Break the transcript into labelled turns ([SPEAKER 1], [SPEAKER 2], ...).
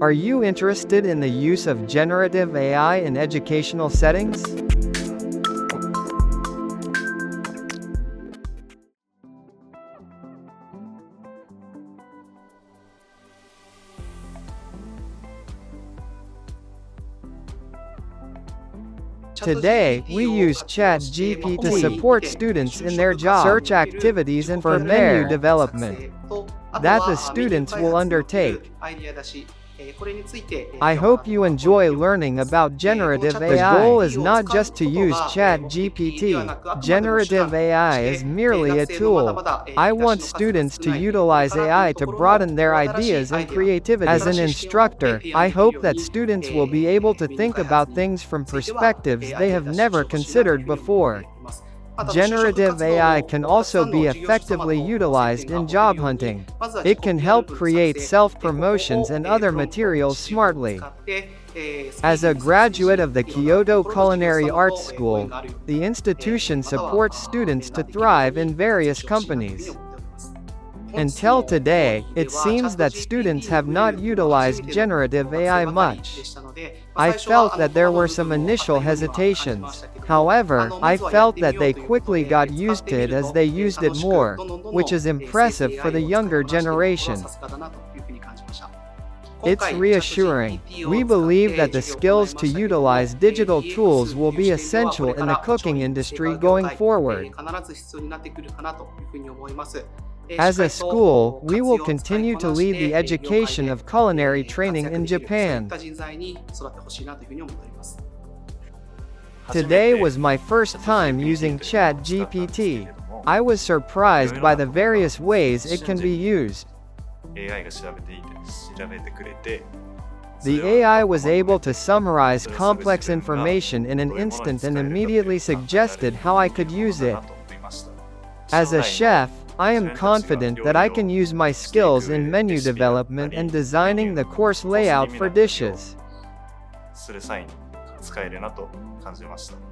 [SPEAKER 1] Are you interested in the use of generative AI in educational settings? Today, we use ChatGPT to support students in their job search activities and for menu development that the students will undertake. I hope you enjoy learning about generative AI. The goal is not just to use ChatGPT. Generative AI is merely a tool. I want students to utilize AI to broaden their ideas and creativity. As an instructor, I hope that students will be able to think about things from perspectives they have never considered before. Generative AI can also be effectively utilized in job hunting. It can help create self-promotions and other materials smartly. As a graduate of the Kyoto Culinary Art School, the institution supports students to thrive in various companies. Until today, it seems that students have not utilized generative AI much. I felt that there were some initial hesitations. However, I felt that they quickly got used to it as they used it more, which is impressive for the younger generation. It's reassuring. We believe that the skills to utilize digital tools will be essential in the cooking industry going forward. As a school, we will continue to lead the education of culinary training in Japan. Today was my first time using ChatGPT. I was surprised by the various ways it can be used. The AI was able to summarize complex information in an instant and immediately suggested how I could use it. As a chef, I am confident that I can use my skills in menu development and designing the course layout for dishes. する際に使えるなと感じました。